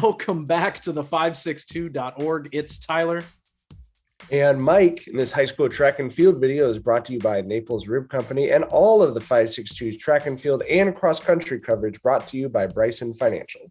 Welcome back to the 562.org. It's Tyler. And Mike, and this high school track and field video is brought to you by Naples Rib Company and all of the 562's track and field and cross-country coverage brought to you by Bryson Financial.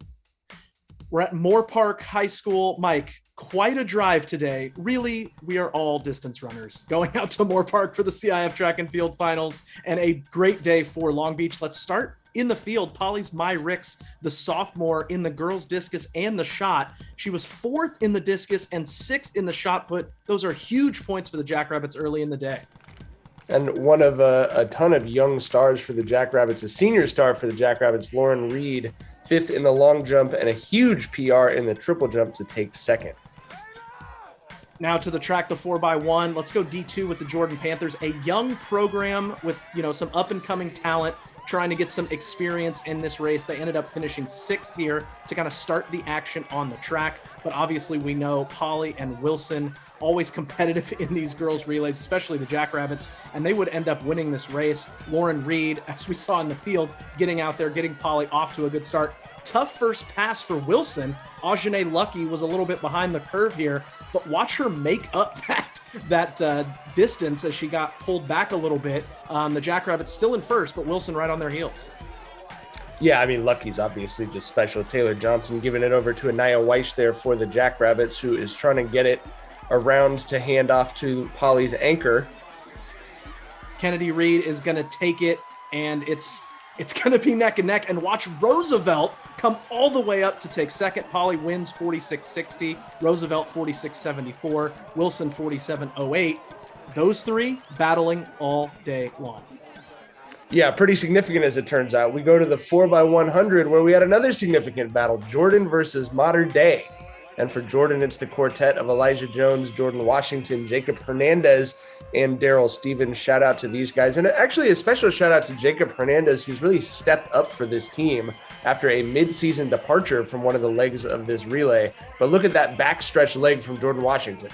We're at Moorpark High School. Mike, quite a drive today. Really, we are all distance runners going out to Moorpark for the CIF Track and Field Finals, and a great day for Long Beach. Let's start in the field. Polly's Mai Ricks, the sophomore, in the girls' discus and the shot. She was fourth in the discus and sixth in the shot put. Those are huge points for the Jackrabbits early in the day. And one of a ton of young stars for the Jackrabbits, a senior star for the Jackrabbits, Lauren Reed, fifth in the long jump and a huge PR in the triple jump to take second. Now to the track, the 4x1. Let's go D2 with the Jordan Panthers, a young program with, some up and coming talent, trying to get some experience in this race. They ended up finishing sixth here to kind of start the action on the track. But obviously we know Polly and Wilson always competitive in these girls relays, especially the Jackrabbits, and they would end up winning this race. Lauren Reed, as we saw in the field, getting out there, getting Polly off to a good start. Tough first pass for Wilson. Ajane Lucky was a little bit behind the curve here, but watch her make up that distance as she got pulled back a little bit. The Jackrabbits still in first, but Wilson right on their heels. Yeah, I mean, Lucky's obviously just special. Taylor Johnson giving it over to Anaya Weiss there for the Jackrabbits, who is trying to get it around to hand off to Polly's anchor. Kennedy Reed is going to take it, and it's going to be neck and neck. And watch Roosevelt come all the way up to take second. Polly wins 46-60, Roosevelt 46-74, Wilson 47-08. Those three battling all day long. Yeah, pretty significant as it turns out. We go to the 4x100 where we had another significant battle, Jordan versus Modern Day. And for Jordan, it's the quartet of Elijah Jones, Jordan Washington, Jacob Hernandez, and Daryl Stevens. Shout out to these guys. And actually a special shout out to Jacob Hernandez, who's really stepped up for this team after a mid-season departure from one of the legs of this relay. But look at that backstretch leg from Jordan Washington.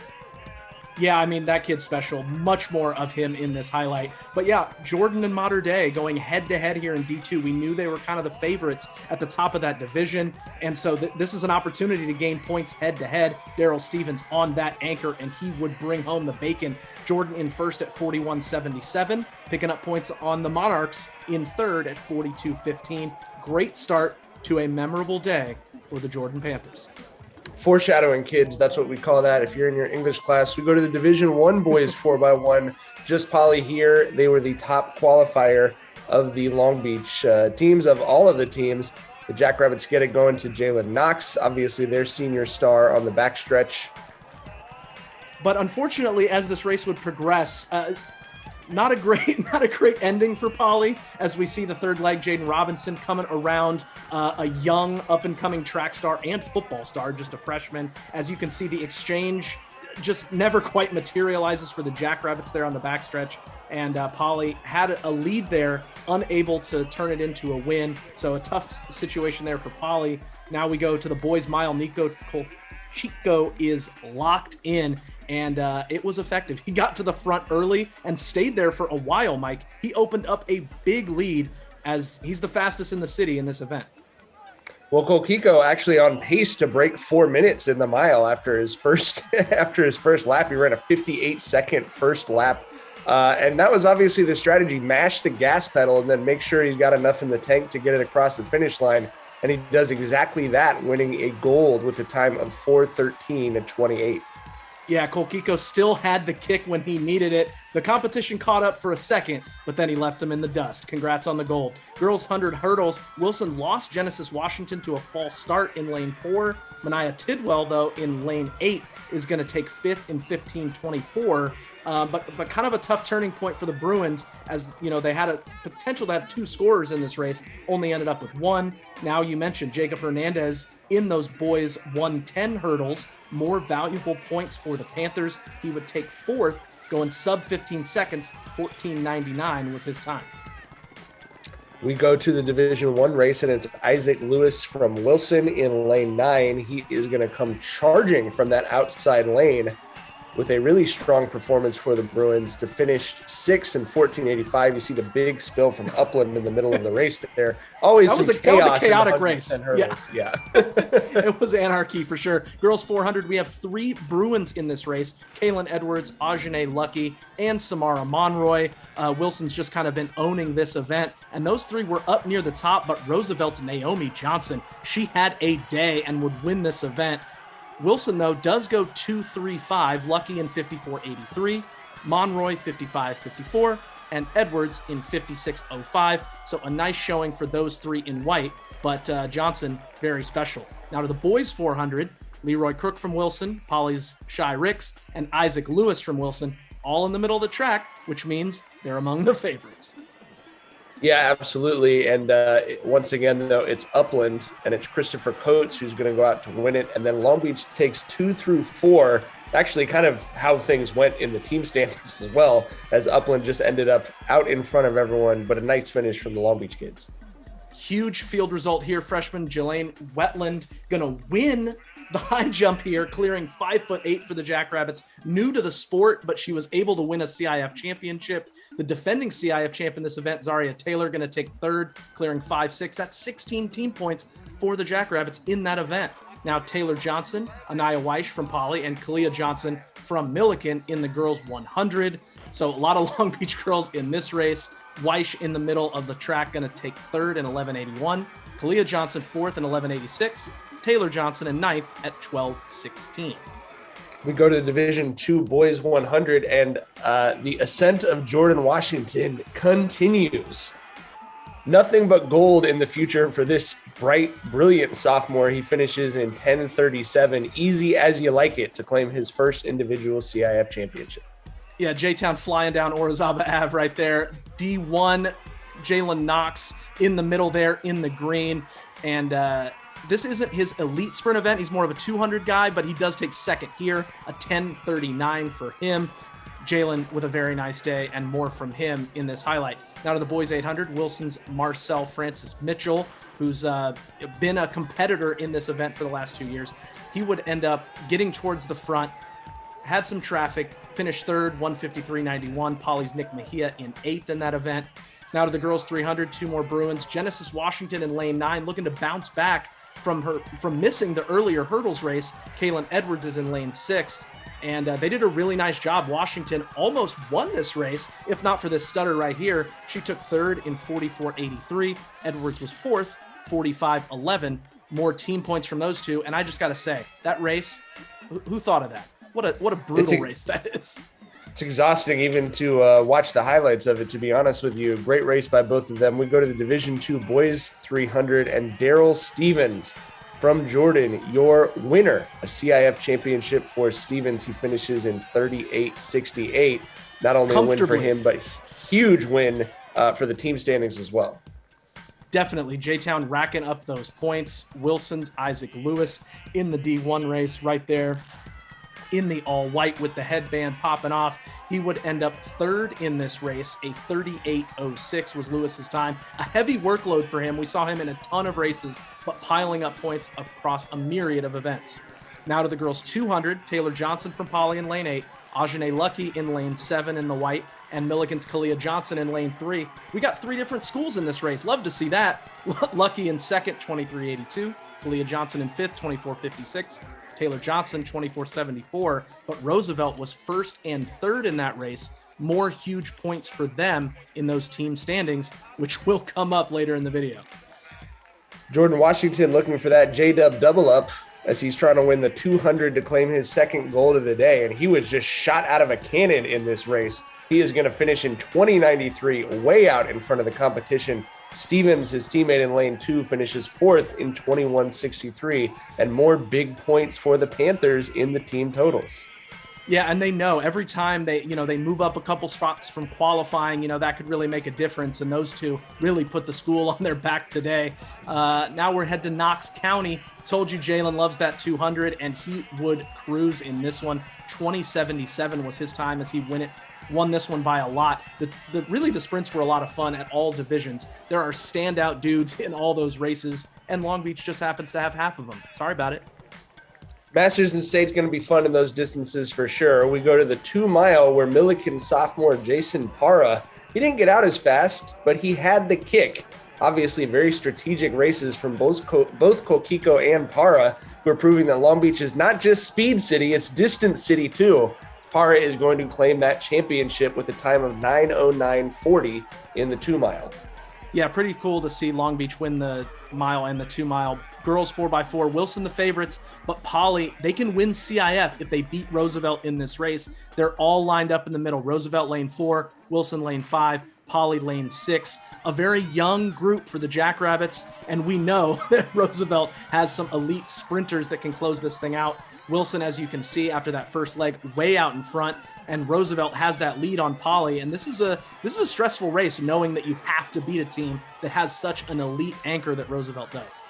Yeah, I mean, that kid's special. Much more of him in this highlight. But yeah, Jordan and Mater Dei going head-to-head here in D2. We knew they were kind of the favorites at the top of that division. And so this is an opportunity to gain points head-to-head. Daryl Stevens on that anchor, and he would bring home the bacon. Jordan in first at 41-77, picking up points on the Monarchs in third at 42-15. Great start to a memorable day for the Jordan Panthers. Foreshadowing, kids, that's what we call that. If you're in your English class, we go to the Division I boys 4x1. Just Polly here. They were the top qualifier of the Long Beach teams, of all of the teams. The Jackrabbits get it going to Jalen Knox, obviously their senior star on the backstretch. But unfortunately, as this race would progress, not a great ending for Polly, as we see the third leg, Jaden Robinson coming around, a young up-and-coming track star and football star, just a freshman. As you can see, the exchange just never quite materializes for the Jackrabbits there on the backstretch, and Polly had a lead there, unable to turn it into a win. So a tough situation there for Polly. Now we go to the boys' mile. Chico is locked in, and it was effective. He got to the front early and stayed there for a while, Mike. He opened up a big lead as he's the fastest in the city in this event. Well, Colquico actually on pace to break 4 minutes in the mile after his first lap. He ran a 58-second first lap. And that was obviously the strategy, mash the gas pedal and then make sure he's got enough in the tank to get it across the finish line. And he does exactly that, winning a gold with a time of 4:13.28. Yeah, Colquico still had the kick when he needed it. The competition caught up for a second, but then he left him in the dust. Congrats on the gold. Girls 100 hurdles. Wilson lost Genesis Washington to a false start in lane 4. Mania Tidwell, though, in lane 8 is going to take 5th in 15:24. But kind of a tough turning point for the Bruins, as they had a potential to have 2 scorers in this race, only ended up with 1. Now you mentioned Jacob Hernandez in those boys 110 hurdles, more valuable points for the Panthers. He would take 4th, going sub 15 seconds. 14:99 was his time. We go to the Division I race, and it's Isaac Lewis from Wilson in lane 9. He is going to come charging from that outside lane. with a really strong performance for the Bruins to finish 6th in 1485. You see the big spill from Upland in the middle of the race there. Always that was a chaotic race. Yeah. It was anarchy for sure. Girls 400, we have 3 Bruins in this race. Kaylin Edwards, Ajane Lucky, and Samara Monroy. Wilson's just kind of been owning this event, and those 3 were up near the top, but Roosevelt's Naomi Johnson, she had a day and would win this event. Wilson, though, does go 2-3-5, Lucky in 54.83, Monroy 55.54, and Edwards in 56.05. So a nice showing for those 3 in white, but Johnson, very special. Now to the boys 400, Leroy Crook from Wilson, Polly's Shy Ricks, and Isaac Lewis from Wilson, all in the middle of the track, which means they're among the favorites. Yeah, absolutely. And once again, though, it's Upland, and it's Christopher Coates who's going to go out to win it. And then Long Beach takes 2 through 4, actually kind of how things went in the team standings as well, as Upland just ended up out in front of everyone, but a nice finish from the Long Beach kids. Huge field result here. Freshman Jelaine Wetland going to win the high jump here, clearing 5'8" for the Jackrabbits. New to the sport, but she was able to win a CIF championship. The defending CIF champ in this event, Zaria Taylor, going to take 3rd, clearing 5'6". That's 16 team points for the Jackrabbits in that event. Now Taylor Johnson, Anaya Weish from Poly, and Kalia Johnson from Milliken in the girls 100. So a lot of Long Beach girls in this race. Weish in the middle of the track, going to take 3rd in 11.81. Kalia Johnson 4th in 11.86. Taylor Johnson in 9th at 12.16. We go to the Division II Boys 100, and the ascent of Jordan Washington continues. Nothing but gold in the future for this bright, brilliant sophomore. He finishes in 10:37, easy as you like it, to claim his first individual CIF championship. Yeah, J-Town flying down Orizaba Ave right there. D1, Jalen Knox in the middle there in the green. And this isn't his elite sprint event. He's more of a 200 guy, but he does take 2nd here, a 10:39 for him. Jalen with a very nice day, and more from him in this highlight. Now to the boys 800, Wilson's Marcel Francis Mitchell, who's been a competitor in this event for the last 2 years. He would end up getting towards the front, had some traffic, finished 3rd, 153.91. Polly's Nick Mejia in 8th in that event. Now to the girls 300, 2 more Bruins. Genesis Washington in lane 9, looking to bounce back from missing the earlier hurdles race. Kaylin Edwards is in lane 6, and they did a really nice job. Washington almost won this race, if not for this stutter right here. She took 3rd in 44.83. Edwards was 4th, 45.11. More team points from those 2, and I just got to say, that race, who thought of that? What a brutal race that is. It's exhausting even to watch the highlights of it, to be honest with you. Great race by both of them. We go to the Division II Boys 300, and Daryl Stevens from Jordan, your winner, a CIF championship for Stevens. He finishes in 38.68. Not only a win for him, but huge win for the team standings as well. Definitely. J-Town racking up those points. Wilson's Isaac Lewis in the D1 race right there, in the all white with the headband popping off. He would end up 3rd in this race. A 38.06 was Lewis's time. A heavy workload for him. We saw him in a ton of races, but piling up points across a myriad of events. Now to the girls 200, Taylor Johnson from Poly in lane 8, Ajane Lucky in lane 7 in the white, and Milliken's Kalia Johnson in lane 3. We got 3 different schools in this race. Love to see that. Lucky in 2nd, 23.82. Kalia Johnson in 5th, 24.56. Taylor Johnson, 24.74, but Roosevelt was 1st and 3rd in that race. More huge points for them in those team standings, which will come up later in the video. Jordan Washington looking for that J-Dub double up as he's trying to win the 200 to claim his 2nd gold of the day, and he was just shot out of a cannon in this race. He is going to finish in 20.93, way out in front of the competition. Stevens, his teammate in lane 2, finishes 4th in 21.63, and more big points for the Panthers in the team totals. Yeah, and they know every time they move up a couple spots from qualifying, that could really make a difference, and those 2 really put the school on their back today. Now we're head to Knox County. Told you Jalen loves that 200, and he would cruise in this one. 20.77 was his time as he won this one by a lot. The sprints were a lot of fun at all divisions. There are standout dudes in all those races, and Long Beach just happens to have half of them. Sorry about it. Masters and State's going to be fun in those distances for sure. We go to the 2 mile where Milliken sophomore Jason Parra, he didn't get out as fast, but he had the kick. Obviously, very strategic races from both Kokiko and Parra, who are proving that Long Beach is not just speed city, it's distance city too. Parra is going to claim that championship with a time of 9:09:40 in the 2 mile. Yeah, pretty cool to see Long Beach win the mile and the 2 mile. Girls 4x4, Wilson the favorites, but Poly, they can win CIF if they beat Roosevelt in this race. They're all lined up in the middle. Roosevelt lane 4, Wilson lane 5, Poly lane 6. A very young group for the Jackrabbits, and we know that Roosevelt has some elite sprinters that can close this thing out. Wilson, as you can see after that first leg, way out in front, and Roosevelt has that lead on Poly. And this is a stressful race, knowing that you have to beat a team that has such an elite anchor that Roosevelt does.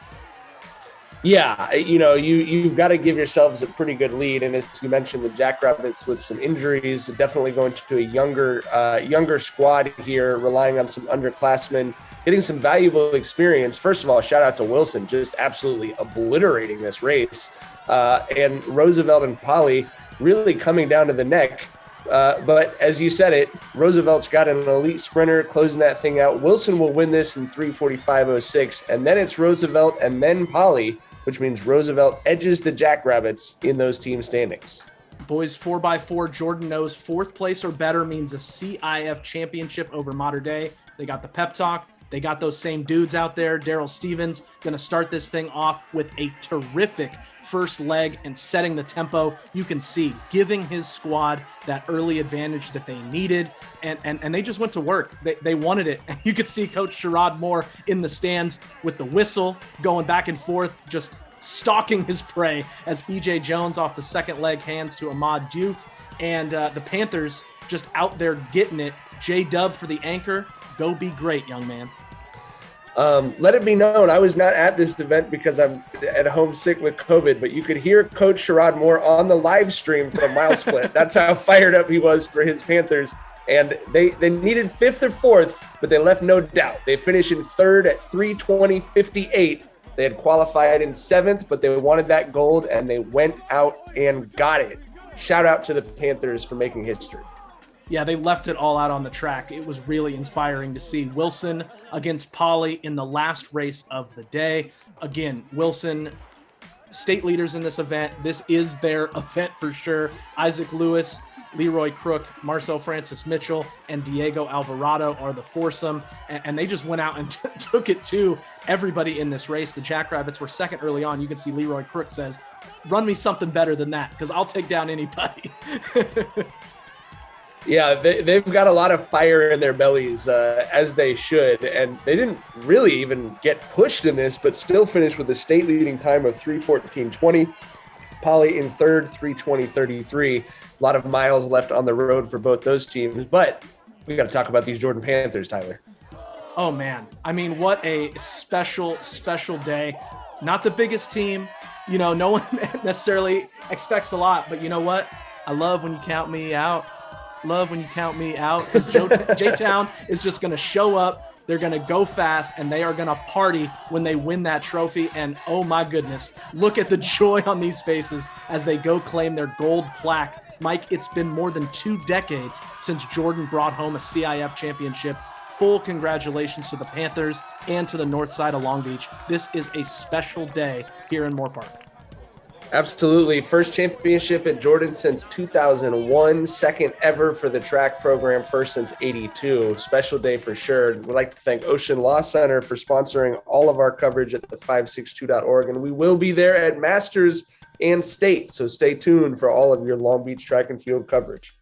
Yeah, you've got to give yourselves a pretty good lead. And as you mentioned, the Jackrabbits with some injuries, definitely going to a younger squad here, relying on some underclassmen, getting some valuable experience. First of all, shout out to Wilson, just absolutely obliterating this race. And Roosevelt and Poly really coming down to the neck. But as you said it, Roosevelt's got an elite sprinter closing that thing out. Wilson will win this in 3:45:06, and then it's Roosevelt and then Poly, which means Roosevelt edges the Jackrabbits in those team standings. Boys 4x4, Jordan knows 4th place or better means a CIF championship over Mater Dei. They got the pep talk. They got those same dudes out there. Daryl Stevens going to start this thing off with a terrific first leg and setting the tempo. You can see giving his squad that early advantage that they needed. And they just went to work. They wanted it. And you could see Coach Sherrod Moore in the stands with the whistle going back and forth, just stalking his prey as EJ Jones off the second leg hands to Ahmad Diouf. And the Panthers just out there getting it. J-Dub for the anchor. Go be great, young man. Let it be known, I was not at this event because I'm at home sick with COVID, but you could hear Coach Sherrod Moore on the live stream from Mile Split. That's how fired up he was for his Panthers. And they needed 5th or 4th, but they left no doubt. They finished in 3rd at 3:20:58. They had qualified in 7th, but they wanted that gold, and they went out and got it. Shout out to the Panthers for making history. Yeah, they left it all out on the track. It was really inspiring to see Wilson against Poly in the last race of the day. Again, Wilson, state leaders in this event. This is their event for sure. Isaac Lewis, Leroy Crook, Marcel Francis Mitchell, and Diego Alvarado are the foursome. And they just went out and took it to everybody in this race. The Jackrabbits were second early on. You can see Leroy Crook says, run me something better than that because I'll take down anybody. Yeah, they've got a lot of fire in their bellies, as they should. And they didn't really even get pushed in this, but still finished with a state-leading time of 3:14:20. Poly in 3rd, 3:20:33. A lot of miles left on the road for both those teams. But we got to talk about these Jordan Panthers, Tyler. Oh, man. I mean, what a special, special day. Not the biggest team. You know, no one necessarily expects a lot. But you know what? I love when you count me out. Love when you count me out because J-Town is just going to show up. They're going to go fast and they are going to party when they win that trophy. And oh my goodness, look at the joy on these faces as they go claim their gold plaque. Mike, it's been more than 2 decades since Jordan brought home a CIF championship. Full congratulations to the Panthers and to the north side of Long Beach. This is a special day here in Moorpark. Absolutely. First championship at Jordan since 2001. Second ever for the track program. First since 82. Special day for sure. We'd like to thank Ocean Law Center for sponsoring all of our coverage at the 562.org. And we will be there at Masters and State. So stay tuned for all of your Long Beach track and field coverage.